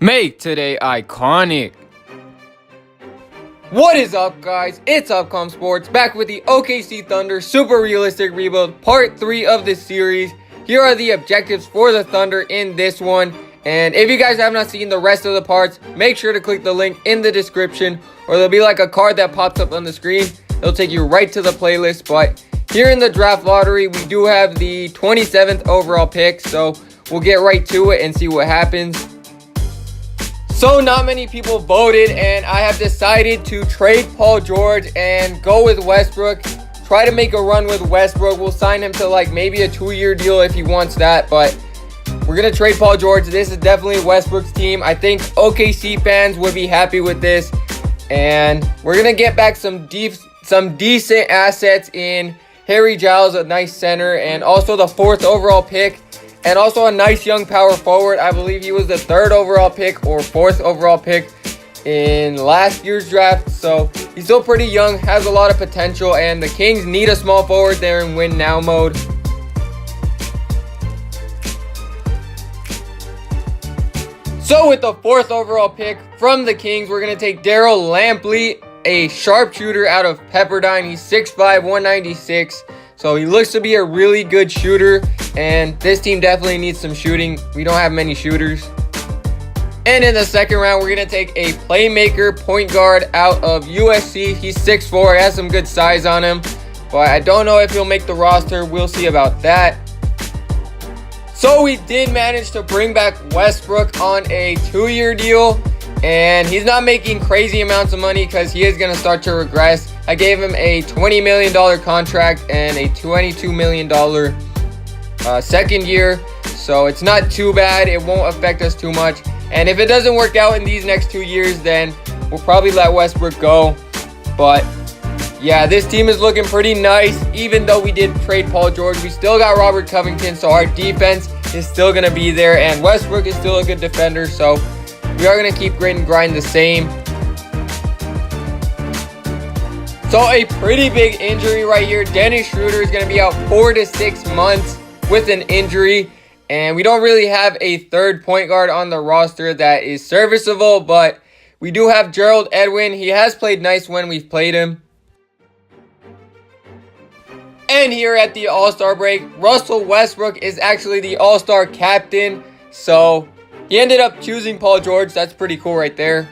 Make today iconic. What is up, guys? It's Upcom Sports back with the OKC Thunder Super Realistic Rebuild Part 3 of this series. Here are the objectives for the Thunder in this one. And if you guys have not seen the rest of the parts, make sure to click the link in the description, or there'll be like a card that pops up on the screen. It'll take you right to the playlist. But here in the draft lottery, we do have the 27th overall pick. So we'll get right to it and see what happens. So not many people voted, and I have decided to trade Paul George and go with Westbrook. Try to make a run with Westbrook. We'll sign him to like maybe a 2-year deal if he wants that, but we're going to trade Paul George. This is definitely Westbrook's team. I think OKC fans would be happy with this, and we're going to get back some decent assets in Harry Giles, a nice center, and also the 4th overall pick. And also a nice young power forward. I believe he was the 3rd overall pick or 4th overall pick in last year's draft. So he's still pretty young, has a lot of potential. And the Kings need a small forward there in win now mode. So with the 4th overall pick from the Kings, we're going to take Darrell Lampley, a sharpshooter out of Pepperdine. He's 6'5", 196. So he looks to be a really good shooter, and this team definitely needs some shooting. We don't have many shooters. And in the second round, we're going to take a playmaker point guard out of USC. He's 6'4", has some good size on him, but I don't know if he'll make the roster. We'll see about that. So we did manage to bring back Westbrook on a 2-year deal, and he's not making crazy amounts of money because he is going to start to regress. I gave him a $20 million contract and a $22 million second year. So it's not too bad. It won't affect us too much. And if it doesn't work out in these next 2 years, then we'll probably let Westbrook go. But yeah, this team is looking pretty nice. Even though we did trade Paul George, we still got Robert Covington. So our defense is still going to be there. And Westbrook is still a good defender. So we are going to keep grit and grind the same. So a pretty big injury right here. Dennis Schroeder is going to be out 4 to 6 months with an injury. And we don't really have a third point guard on the roster that is serviceable. But we do have Gerald Edwin. He has played nice when we've played him. And here at the All-Star break, Russell Westbrook is actually the All-Star captain. So he ended up choosing Paul George. That's pretty cool right there.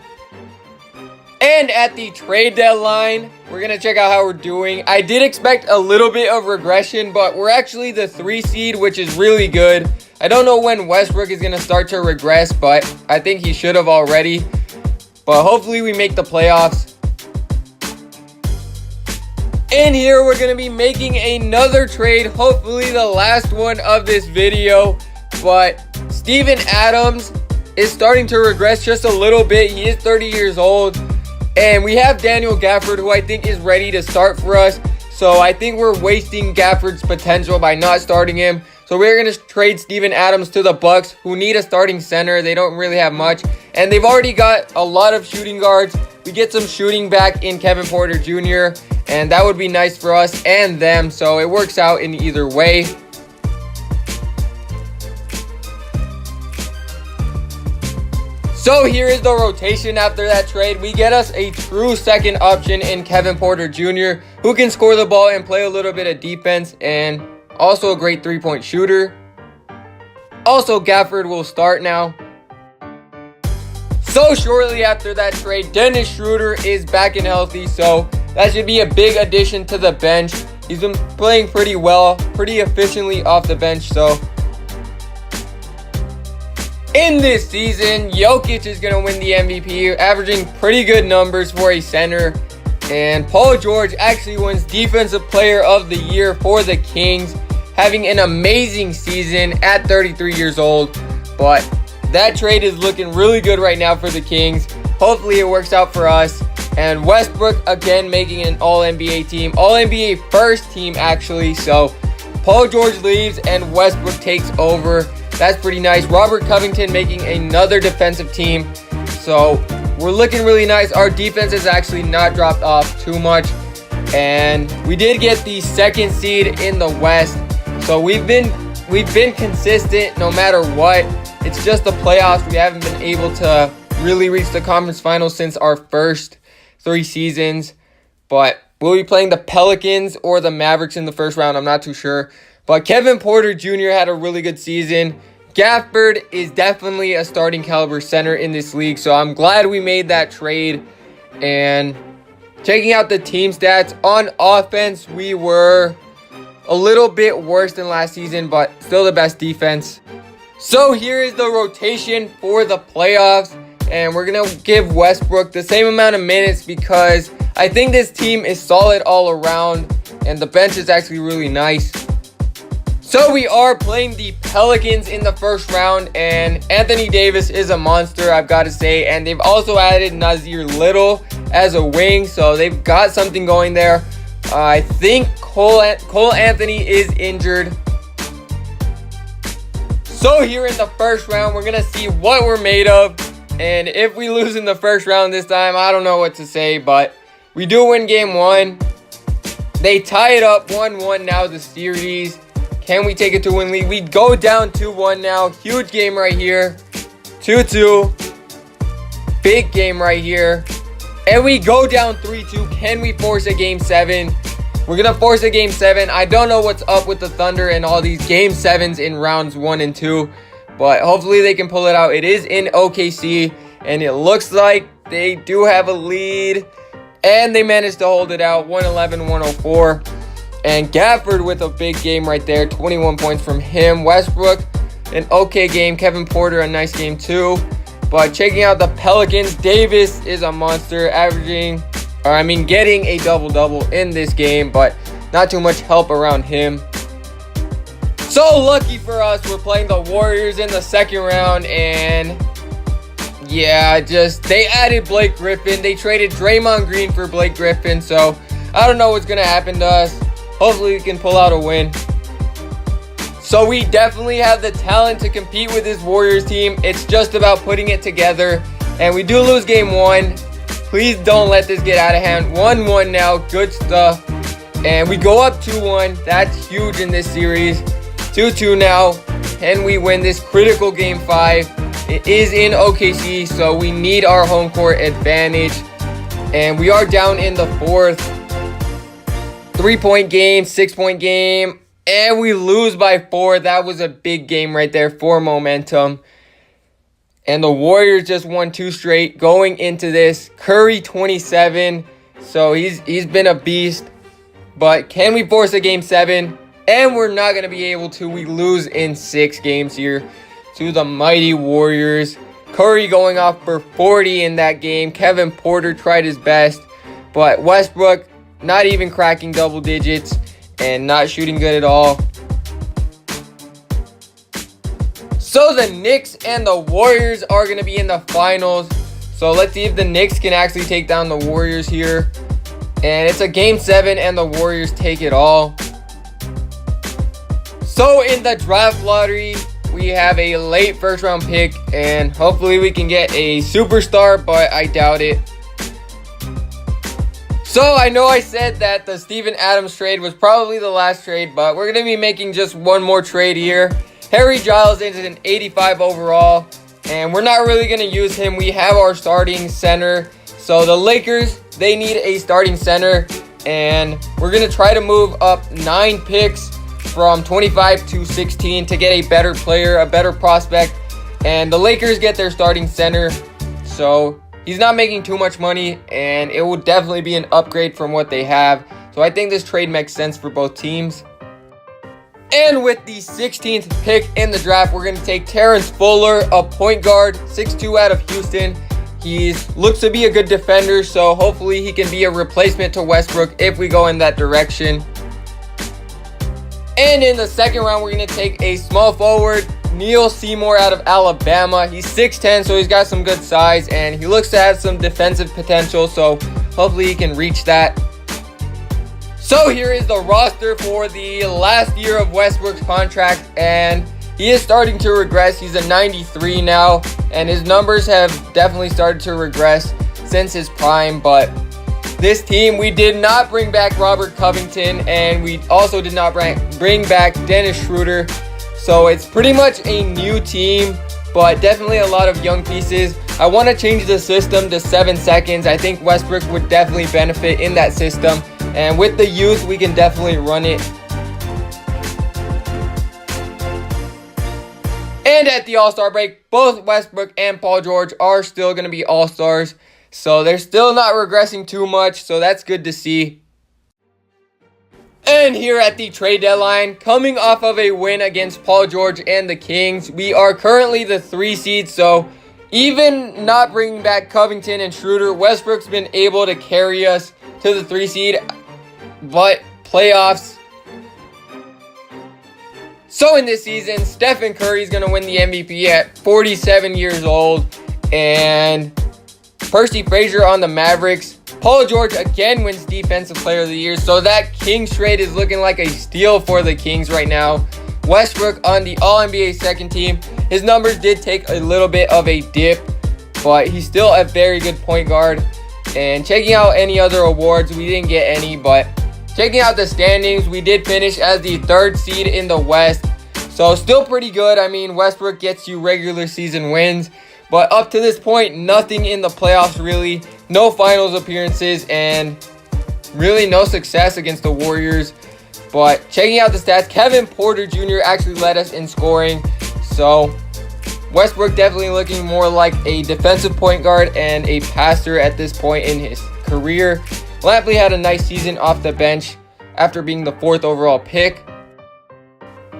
And at the trade deadline, we're going to check out how we're doing. I did expect a little bit of regression, but we're actually the 3 seed, which is really good. I don't know when Westbrook is going to start to regress, but I think he should have already. But hopefully we make the playoffs. And here we're going to be making another trade, hopefully the last one of this video. But Steven Adams is starting to regress just a little bit. He is 30 years old. And we have Daniel Gafford, who I think is ready to start for us. So I think we're wasting Gafford's potential by not starting him. So we're going to trade Steven Adams to the Bucks, who need a starting center. They don't really have much. And they've already got a lot of shooting guards. We get some shooting back in Kevin Porter Jr. And that would be nice for us and them. So it works out in either way. So here is the rotation after that trade. We get us a true second option in Kevin Porter Jr., who can score the ball and play a little bit of defense, and also a great 3-point shooter. Also, Gafford will start now. So shortly after that trade, Dennis Schroeder is back and healthy, so that should be a big addition to the bench. He's been playing pretty well, pretty efficiently off the bench, so in this season, Jokic is going to win the MVP, averaging pretty good numbers for a center. And Paul George actually wins Defensive Player of the Year for the Kings, having an amazing season at 33 years old. But that trade is looking really good right now for the Kings. Hopefully it works out for us. And Westbrook, again, making an All-NBA team. All-NBA first team, actually. So Paul George leaves and Westbrook takes over. That's pretty nice. Robert Covington making another defensive team. So we're looking really nice. Our defense has actually not dropped off too much. And we did get the 2nd seed in the West. So we've been consistent no matter what. It's just the playoffs. We haven't been able to really reach the conference finals since our first 3 seasons. But we'll be playing the Pelicans or the Mavericks in the first round. I'm not too sure. But Kevin Porter Jr. had a really good season. Gafford is definitely a starting caliber center in this league. So I'm glad we made that trade. And checking out the team stats, on offense, we were a little bit worse than last season, but still the best defense. So here is the rotation for the playoffs. And we're going to give Westbrook the same amount of minutes because I think this team is solid all around. And the bench is actually really nice. So we are playing the Pelicans in the first round. And Anthony Davis is a monster, I've got to say. And they've also added Nazir Little as a wing. So they've got something going there. I think Cole Anthony is injured. So here in the first round, we're going to see what we're made of. And if we lose in the first round this time, I don't know what to say. But we do win game 1. They tie it up 1-1 now, the series. Can we take it to win lead? We go down 2-1 now. Huge game right here. 2-2. Big game right here. And we go down 3-2. Can we force a game 7? We're going to force a game 7. I don't know what's up with the Thunder and all these game 7s in rounds 1 and 2. But hopefully they can pull it out. It is in OKC. And it looks like they do have a lead. And they managed to hold it out. 111-104. And Gafford with a big game right there. 21 points from him. Westbrook, an okay game. Kevin Porter, a nice game too. But checking out the Pelicans, Davis is a monster, getting a double-double in this game, but not too much help around him. So lucky for us, we're playing the Warriors in the second round, and yeah, they added Blake Griffin. They traded Draymond Green for Blake Griffin, so I don't know what's going to happen to us. Hopefully we can pull out a win. So we definitely have the talent to compete with this Warriors team. It's just about putting it together. And we do lose game 1. Please don't let this get out of hand. 1-1 now. Good stuff. And we go up 2-1. That's huge in this series. 2-2 now. Can we win this critical game 5? It is in OKC, so we need our home court advantage. And we are down in the 4th. 3-point game, 6-point game. And we lose by 4. That was a big game right there for momentum. And the Warriors just won 2 straight going into this. Curry 27. So he's been a beast. But can we force a game 7? And we're not going to be able to. We lose in 6 games here to the mighty Warriors. Curry going off for 40 in that game. Kevin Porter tried his best. But Westbrook not even cracking double digits. And not shooting good at all. So the Knicks and the Warriors are going to be in the finals. So let's see if the Knicks can actually take down the Warriors here. And it's a game 7 and the Warriors take it all. So in the draft lottery, we have a late first round pick. And hopefully we can get a superstar, but I doubt it. So I know I said that the Steven Adams trade was probably the last trade, but we're going to be making just one more trade here. Harry Giles is an 85 overall, and we're not really going to use him. We have our starting center. So the Lakers, they need a starting center, and we're going to try to move up 9 picks from 25 to 16 to get a better player, a better prospect. And the Lakers get their starting center. So he's not making too much money, and it will definitely be an upgrade from what they have. So I think this trade makes sense for both teams. And with the 16th pick in the draft, we're going to take Terrence Fuller, a point guard, 6'2" out of Houston. He looks to be a good defender, so hopefully he can be a replacement to Westbrook if we go in that direction. And in the second round, we're going to take a small forward, Neil Seymour out of Alabama. He's 6'10", so he's got some good size, and he looks to have some defensive potential, so hopefully he can reach that. So here is the roster for the last year of Westbrook's contract, and he is starting to regress. He's a 93 now, and his numbers have definitely started to regress since his prime, but this team, we did not bring back Robert Covington, and we also did not bring back Dennis Schroeder. So it's pretty much a new team, but definitely a lot of young pieces. I want to change the system to 7 seconds. I think Westbrook would definitely benefit in that system, and with the youth, we can definitely run it. And at the All-Star break, both Westbrook and Paul George are still going to be All-Stars. So they're still not regressing too much. So that's good to see. And here at the trade deadline, coming off of a win against Paul George and the Kings, we are currently the 3 seed. So even not bringing back Covington and Schroeder, Westbrook's been able to carry us to the 3 seed. But playoffs. So in this season, Stephen Curry is going to win the MVP at 47 years old. And Percy Frazier on the Mavericks. Paul George again wins Defensive Player of the Year. So that Kings trade is looking like a steal for the Kings right now. Westbrook on the All-NBA second team. His numbers did take a little bit of a dip, but he's still a very good point guard. And checking out any other awards, we didn't get any, but checking out the standings, we did finish as the 3rd seed in the West. So still pretty good. I mean, Westbrook gets you regular season wins. But up to this point, nothing in the playoffs really. No finals appearances and really no success against the Warriors. But checking out the stats, Kevin Porter Jr. actually led us in scoring. So Westbrook definitely looking more like a defensive point guard and a passer at this point in his career. Lampley had a nice season off the bench after being the 4th overall pick.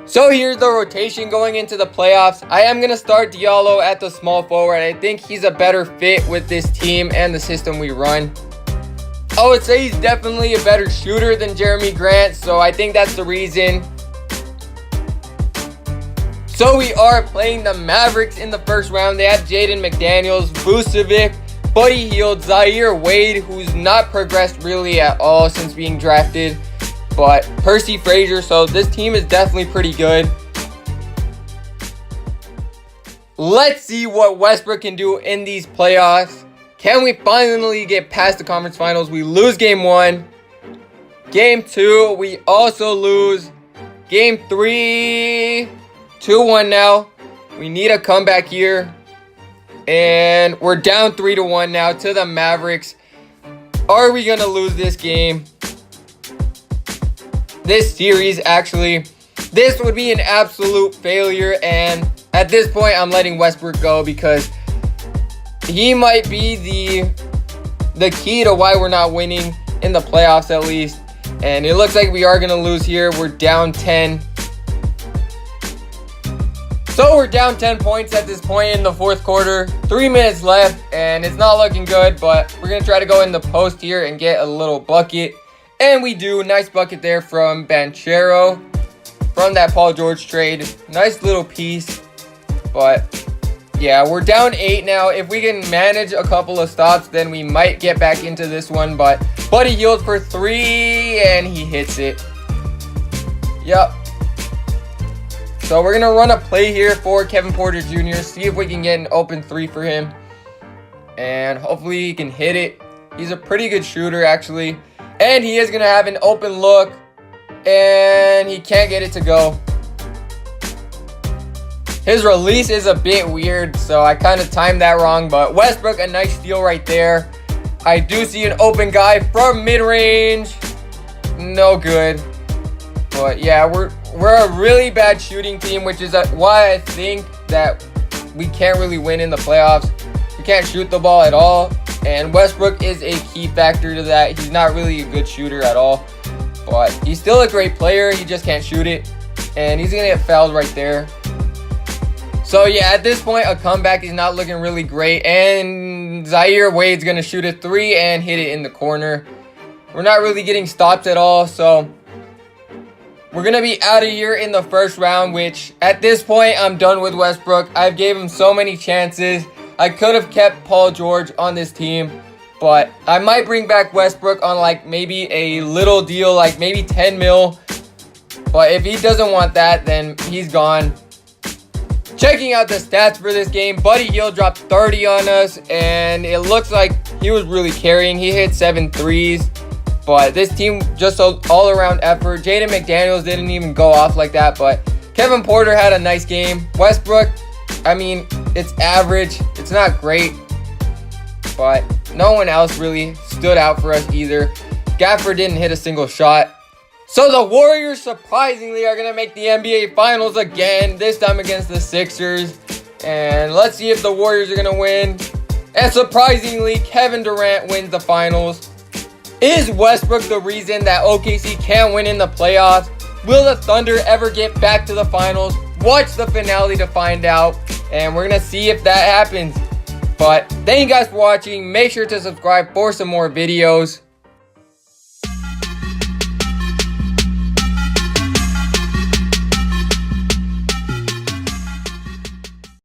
So here's the rotation going into the playoffs. I am going to start Diallo at the small forward. I think he's a better fit with this team and the system we run. I would say he's definitely a better shooter than Jeremy Grant, so I think that's the reason. So we are playing the Mavericks in the first round. They have Jaden McDaniels, Vucevic, Buddy Hield, Zaire Wade, who's not progressed really at all since being drafted, but Percy Frazier. So this team is definitely pretty good. Let's see what Westbrook can do in these playoffs. Can we finally get past the conference finals? We lose game 1. Game 2, we also lose. Game 3, 2-1 now. We need a comeback here. And we're down 3-1 now to the Mavericks. Are we going to lose this game? This series, actually. This would be an absolute failure. And at this point, I'm letting Westbrook go because he might be the key to why we're not winning in the playoffs at least. And it looks like we are going to lose here. We're down 10. So we're down 10 points at this point in the 4th quarter. 3 minutes left, and it's not looking good, but we're going to try to go in the post here and get a little bucket. And we do. Nice bucket there from Banchero from that Paul George trade. Nice little piece. But yeah, we're down 8 now. If we can manage a couple of stops, then we might get back into this one. But Buddy Hield for 3, and he hits it. Yep. So we're going to run a play here for Kevin Porter Jr. See if we can get an open 3 for him. And hopefully he can hit it. He's a pretty good shooter, actually. And he is going to have an open look. And he can't get it to go. His release is a bit weird, so I kind of timed that wrong. But Westbrook, a nice steal right there. I do see an open guy from mid-range. No good. But yeah, we're a really bad shooting team, which is why I think that we can't really win in the playoffs. We can't shoot the ball at all. And Westbrook is a key factor to that. He's not really a good shooter at all. But he's still a great player. He just can't shoot it. And he's going to get fouled right there. So yeah, at this point, a comeback is not looking really great. And Zaire Wade's going to shoot a 3 and hit it in the corner. We're not really getting stops at all. So we're going to be out of here in the first round, which at this point, I'm done with Westbrook. I've gave him so many chances. I could have kept Paul George on this team, but I might bring back Westbrook on like maybe a little deal, like maybe 10 mil. But if he doesn't want that, then he's gone. Checking out the stats for this game, Buddy Hield dropped 30 on us, and it looks like he was really carrying. He hit 7 threes, but this team just an all-around effort. Jaden McDaniels didn't even go off like that, but Kevin Porter had a nice game. Westbrook, I mean, It's average. It's not great. But no one else really stood out for us either. Gafford didn't hit a single shot. So the Warriors surprisingly are going to make the NBA Finals again. This time against the Sixers. And let's see if the Warriors are going to win. And surprisingly, Kevin Durant wins the Finals. Is Westbrook the reason that OKC can't win in the playoffs? Will the Thunder ever get back to the Finals? Watch the finale to find out. And we're going to see if that happens. But thank you guys for watching. Make sure to subscribe for some more videos.